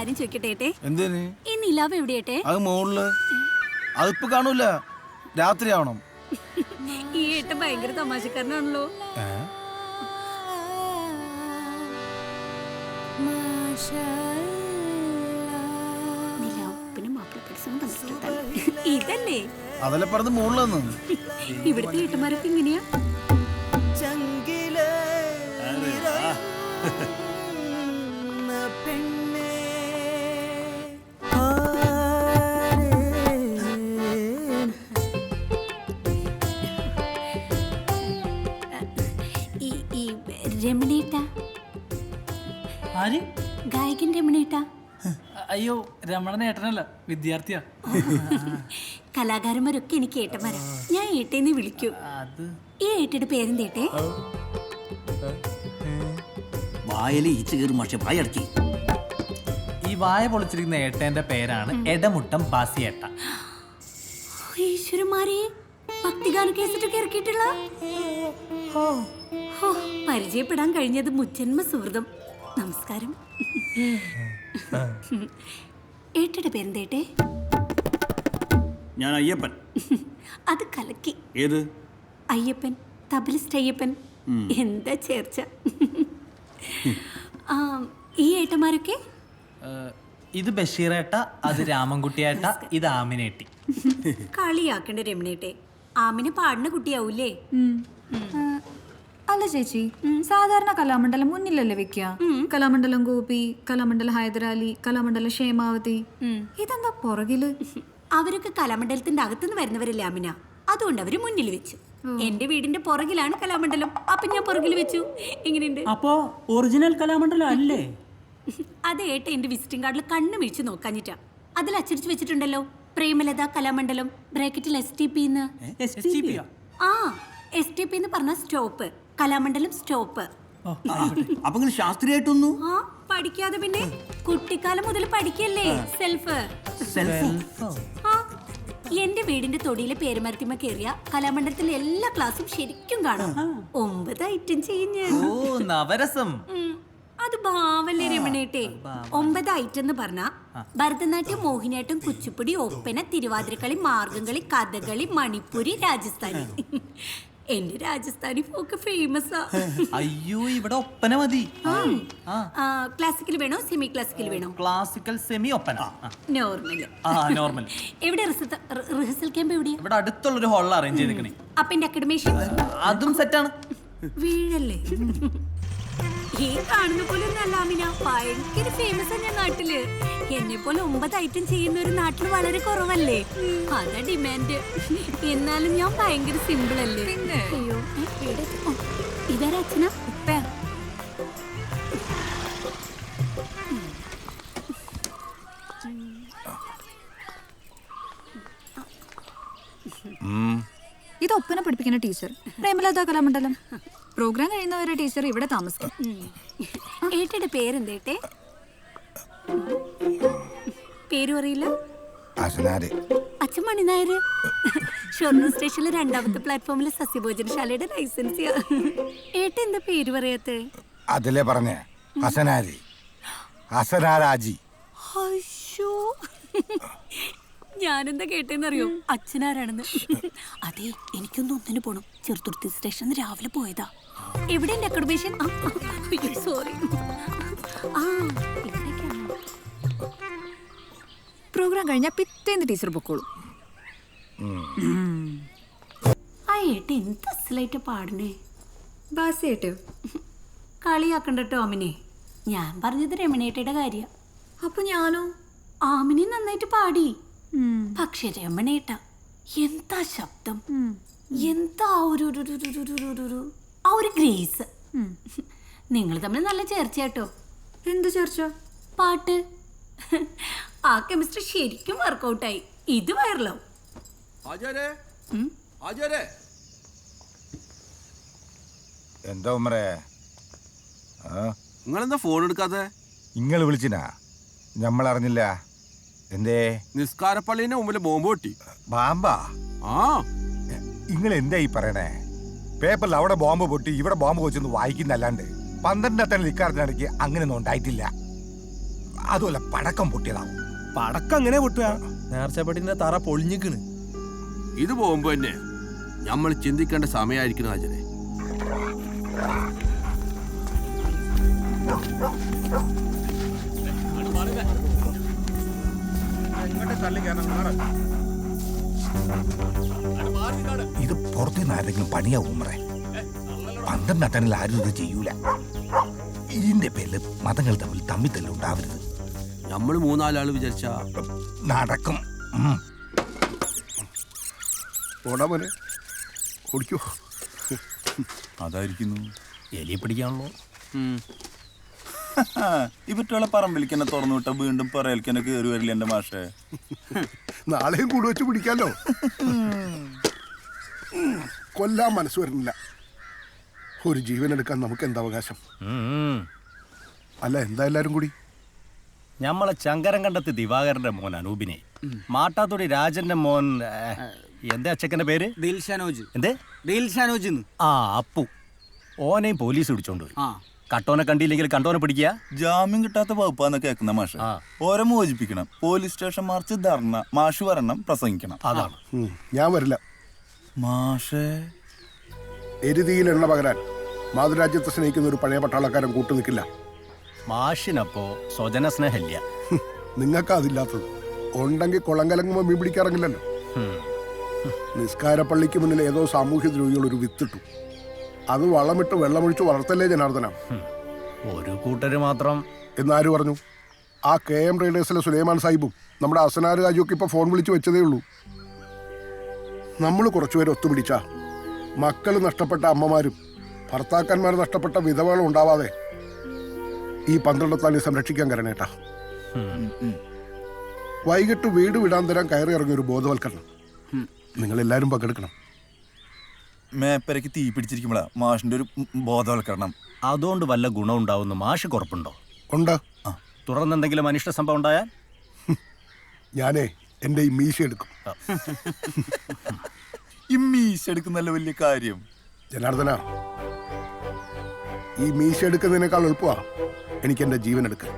കാര്യം ചോദിക്കട്ടെ? എന്തിന്? ഈ നിലാവ് എവിടെയേട്ടെ? അത് മോളില്. അതിപ്പോ കാണൂല, രാത്രി ആവണം. ഈ ഏട്ടൻ ഭയങ്കര തമാശക്കാരനാണല്ലോ. ഇതല്ലേ അതല്ലേ പറഞ്ഞത് മോളിലെന്ന്. ഇവിടുത്തെ ഏട്ടന്മാരൊക്കെ ഇങ്ങനെയാ. രമണേട്ട, ഗായകൻ രമണേട്ട. അയ്യോ, രമണനേട്ടനല്ല, വിദ്യാർത്ഥിയാ. കലാകാരന്മാരൊക്കെ എനിക്ക് ഏട്ടന്മാരാ. ഞാൻ ഏട്ടേന്ന് വിളിക്കൂ. ഈ ഏട്ടയുടെ പേരെന്തേട്ടെ? ഈ വായ പൊളിച്ചിരിക്കുന്ന ഏട്ടന്റെ പേരാണ് എടമുട്ടം ബാസിയേട്ട. ഈശ്വരന്മാരെ, ഭക്തിഗാന കേസിട്ടൊക്കെ ഇറക്കിയിട്ടുള്ള പരിചയപ്പെടാൻ കഴിഞ്ഞത് മുജ്ജന്മ സുഹൃതം. നമസ്കാരം. ഏട്ടയുടെ പേരെന്തേട്ടെ? ഞാൻ അയ്യപ്പൻ. അത് കലക്കി. ഏത് അയ്യപ്പൻ? തബലിസ്റ്റ് അയ്യപ്പൻ. എന്താ ചേർച്ച. ഈ ഏട്ടന്മാരൊക്കെ? ഇത് ബഷീറേട്ട, അത് രാമൻകുട്ടിയേട്ട, ഇത് ആമിനേട്ടി. കളിയാക്കണ്ട രമണേട്ടെ, ആമിന് പാടുന്ന കുട്ടിയാവൂലേ? അല്ല ചേച്ചി, സാധാരണ കലാമണ്ഡലം മുന്നിലല്ലേ വെക്കുക? കലാമണ്ഡലം ഗോപി, കലാമണ്ഡലം ഹൈദരാലി, കലാമണ്ഡലം ക്ഷേമാവതി. ഇതെന്താ പുറകില്? അവരൊക്കെ കലാമണ്ഡലത്തിന്റെ അകത്തുനിന്ന് വരുന്നവരല്ലേ ആമിന, അതുകൊണ്ട് അവര് മുന്നിൽ വെച്ചു. എന്റെ വീടിന്റെ പുറകിലാണ് കലാമണ്ഡലം, അപ്പൊ ഞാൻ പുറകിൽ വെച്ചു. എങ്ങനെയുണ്ട്? അപ്പോ ഒറിജിനൽ കലാമണ്ഡലം അല്ലേ? അത് ഏട്ട എന്റെ വിസിറ്റിംഗ് കാർഡിൽ കണ്ണു മിഴിച്ച് നോക്കാഞ്ഞിട്ടാ. അതിൽ അച്ചടിച്ചു വെച്ചിട്ടുണ്ടല്ലോ, പ്രേമലത കലാമണ്ഡലം ബ്രാക്കറ്റിൽ STP. ആ, STP എന്ന് പറഞ്ഞ സ്റ്റോപ്പ്, കലാമണ്ഡലം സ്റ്റോപ്പ്. അപ്പൊ ശാസ്ത്രീയായിട്ടൊന്നു പഠിക്കാതെ പിന്നെ കുട്ടിക്കാലം മുതൽ പഠിക്കല്ലേ സെൽഫ്. എന്റെ വീടിന്റെ തൊടിയിലെ പേരുമരത്തിമ കയറിയ കലാമണ്ഡലത്തിലെ എല്ലാ ക്ലാസ്സും ശരിക്കും കാണാം. 9 ഐറ്റം ചെയ്യും. നവരസം. അത് ഭാവല്ലേ രമണേട്ടെ. 9 ഐറ്റം എന്ന് പറഞ്ഞ ഭരതനാട്യം, മോഹിനിയാട്ടം, കുച്ചിപ്പുടി, ഒപ്പന, തിരുവാതിരക്കളി, മാർഗംകളി, കഥകളി, മണിപ്പൂരി, രാജസ്ഥാനി. എന്റെ രാജസ്ഥാനി ഫോക്ക് ഫേമസാ. അയ്യോ, ഇവിടെ ഒപ്പന മതി. ക്ലാസിക്കൽ വേണോ സെമി ക്ലാസിക്കൽ വേണോ? Classical, semi, Oppana. നോർമൽ. എവിടെ റിഹേഴ്സൽ ക്യാമ്പ്? എവിടെയാ? ഇവിടെ അടുത്തുള്ളൊരു ഹാളിൽ അറേഞ്ച് ചെയ്തിരിക്കണേ. അപ്പൊ എന്റെ അക്കാഡമേഷൻ അതും സെറ്റാണ്. വീഴല്ലേ? ഈ കാണുന്ന പോലെ ഒന്നല്ല ആമിന, ഭയങ്കര ഫേമസ് ഞാൻ നാട്ടില്. എന്നെ പോലെ 9 ഐറ്റം ചെയ്യുന്ന ഒരു നാട്ടിൽ വളരെ കുറവല്ലേ? അതാ ഡിമാൻഡ്. എന്നാലും ഞാൻ ഭയങ്കര സിമ്പിൾ അല്ലേ? അയ്യോ, ഇതാരാ അച്ഛനാ? ഇത് ഒപ്പന പഠിപ്പിക്കുന്ന ടീച്ചർ പ്രേമലത കലാമണ്ഡലം. പ്രോഗ്രാം കഴിയുന്നവരെ ടീച്ചർ ഇവിടെ താമസിക്കും. ഏട്ടയുടെ പേരെന്തേട്ടെ? പേരും അറിയില്ല. അച്ഛൻ മണിനായര്. ഷൊർണൂർ സ്റ്റേഷനിലെ 2ാമത്തെ പ്ലാറ്റ്ഫോമിലെ സസ്യഭോജനശാലയുടെ ലൈസൻസ്. ഏട്ട എന്താ പേര് പറയാത്തെ? അതിലെ പറഞ്ഞേ, ഹസനാരി. ഹസനാരാജി. ഞാനെന്താ കേട്ടെന്നറിയോ? അച്ഛനാരാണെന്ന്. അതെ, എനിക്കൊന്നും ഒന്നിന് പോണം. ചെറുതുരുത്തി സ്റ്റേഷനിൽ രാവിലെ പോയതാ. എവിടെ എന്റെ അക്കാഡമേഷൻ? സോറി. പ്രോഗ്രാം കഴിഞ്ഞാൽ പിറ്റേന്ന് ടീച്ചർ പൊക്കോളൂ. ആ ഏട്ട എന്ത് അസലായിട്ട് പാടണേ. ബാസിയേട്ടോ? കളിയാക്കണ്ടോ ആമിനെ. ഞാൻ പറഞ്ഞത് രമണേട്ടയുടെ കാര്യ. അപ്പൊ ഞാനോ? ആമിനെ നന്നായിട്ട് പാടി. പക്ഷെ രമണേട്ട എന്താ ശബ്ദം, എന്താ ഒരു ഗ്രേസ്. നിങ്ങൾ തമ്മിൽ നല്ല ചേർച്ചയാട്ടോ. എന്ത് ചേർച്ച? പാട്ട്. ആ കെമിസ്ട്രി ശരിക്കും വർക്കൗട്ടായി. ഇത് വൈറലോ? എന്താ ഉമ്മറേ, നിങ്ങളെന്താ ഫോൺ എടുക്കാതെ? ഇങ്ങള് വിളിച്ചിനാ? ഞമ്മളറിഞ്ഞില്ല. എന്തേ? നിസ്കാരപ്പള്ളിന്റെ മുമ്പില് ബോംബ് പൊട്ടി. ബാമ്പാ? നിങ്ങൾ എന്താ ഈ പറയണേ? പേപ്പറിൽ അവിടെ ബോംബ് പൊട്ടി, ഇവിടെ ബോംബ് വെച്ചൊന്ന് വായിക്കുന്നല്ലാണ്ട് 12 നിക്കാരത്തിനിടയ്ക്ക് അങ്ങനെയൊന്നും ഉണ്ടായിട്ടില്ല. അതുമല്ല പടക്കം പൊട്ടിയതാവും. പടക്കം എങ്ങനെ പൊട്ടുക? നേർച്ചപ്പെട്ടിന്റെ തറ പൊളിഞ്ഞിക്കണ്. ഇത് ബോംബ് തന്നെ. നമ്മൾ ചിന്തിക്കേണ്ട സമയമായിരിക്കണം അജനെ. ഇത് പുറത്തുനിന്ന് ആരെങ്കിലും പണിയാവും ഉമ്മറേ. 12 ടണ്ണിൽ ആരും ഇത് ചെയ്യൂല. ഇതിന്റെ പേരിൽ മതങ്ങൾ തമ്മിൽ തല്ലുണ്ടാവരുത്. നമ്മൾ 3-4 ആള് വിചാരിച്ച നടക്കും. ഓടാമോനെ ഓടിക്കോ. അതായിരിക്കുന്നു എലിയെ പിടിക്കാണല്ലോ. ഇവറ്റുള്ള പറമ്പിലിക്കന്നെ തുറന്നു വിട്ട വീണ്ടും പറയൽക്കന്നെ കയറി വരില്ല എന്റെ മാഷേ. നാളെയും കൂടെ വെച്ച് പിടിക്കാലോ. കൊല്ലാൻ മനസ്സ് വരുന്നില്ല. ഒരു ജീവൻ എടുക്കാൻ നമുക്ക് എന്താ അവകാശം? അല്ല എന്താ എല്ലാരും കൂടി? ഞമ്മളെ ചങ്കരം കണ്ടത്ത് ദിവാകരന്റെ മോൻ അനൂപിനെ, മാട്ടാത്തൊടി രാജന്റെ മോൻ എന്താ അച്ചക്കന്റെ പേര്? ദിൽഷാനോജ്. എന്തേ? ദിൽഷാനോജ്. ആ അപ്പു. ഓനെയും പോലീസ് പിടിച്ചോണ്ട് പോയി. കട്ടോനെ കണ്ടില്ലെങ്കിൽ കണ്ടോനെ പിടിക്കുക. ജാമ്യം കിട്ടാത്ത വകുപ്പാന്ന് കേൾക്കുന്ന മാഷ. ഓരെ മോചിപ്പിക്കണം. പോലീസ് സ്റ്റേഷൻ മാർച്ച്, ധർണ, മാഷ് വരണം, പ്രസംഗിക്കണം. അതാണ്. ഞാൻ വരില്ല മാഷേ. എരുതിയിൽ എണ്ണ പകരാൻ മാതൃരാജ്യത്തെ സ്നേഹിക്കുന്ന ഒരു പഴയ പട്ടാളക്കാരൻ കൂട്ടു നിൽക്കില്ല. മാഷിനപ്പോ സ്വജന സ്നേഹമില്ല. നിങ്ങൾക്ക് അതില്ലാത്തത്. ഉണ്ടെങ്കിൽ കുളം കലങ്ങുമ്പോൾ മീൻ പിടിക്കാറില്ലല്ലോ. നിസ്കാരപ്പള്ളിക്ക് മുന്നിൽ ഏതോ സാമൂഹ്യ ദ്രോഹികൾ ഒരു വിത്തിട്ടു. അത് വളമിട്ട് വെള്ളമൊഴിച്ച് വളർത്തല്ലേ ജനാർദ്ദന? ഒരു കൂട്ടര് മാത്രം എന്നാര് പറഞ്ഞു? ആ KM റൈഡേഴ്സിലെ സുലൈമാൻ സാഹിബും നമ്മുടെ അസനാർ രാജുവൊക്കെ ഇപ്പൊ ഫോൺ വിളിച്ച് വെച്ചതേ ഉള്ളൂ. നമ്മൾ കുറച്ചുപേരെ ഒത്തുപിടിച്ച മക്കൾ നഷ്ടപ്പെട്ട അമ്മമാരും ഭർത്താക്കന്മാർ നഷ്ടപ്പെട്ട വിധവകളും ഉണ്ടാവാതെ ഈ 12 സംരക്ഷിക്കാൻ കരണേട്ടാ. വൈകിട്ട് വീട് വിടാൻ തരാൻ കയറി ഇറങ്ങിയ ഒരു ബോധവൽക്കരണം നിങ്ങളെല്ലാരും പങ്കെടുക്കണം. മേപ്പരയ്ക്ക് തീ പിടിച്ചിരിക്കുമ്പോഴാ മാഷിന്റെ ഒരു ബോധവൽക്കരണം. അതുകൊണ്ട് വല്ല ഗുണം ഉണ്ടാവുന്ന മാഷ് കുറപ്പുണ്ടോ? ഉണ്ട്. തുടർന്നെന്തെങ്കിലും അനിഷ്ട സംഭവം ഉണ്ടായാൽ ഞാനേ എൻ്റെ ഈ മീശ എടുക്കും. ഈ മീശ എടുക്കുന്നല്ല വലിയ കാര്യം. ജനാർദ്ദന, ഈ മീശ എടുക്കുന്നതിനേക്കാൾ എളുപ്പമാ എനിക്ക് എൻ്റെ ജീവൻ എടുക്കാൻ.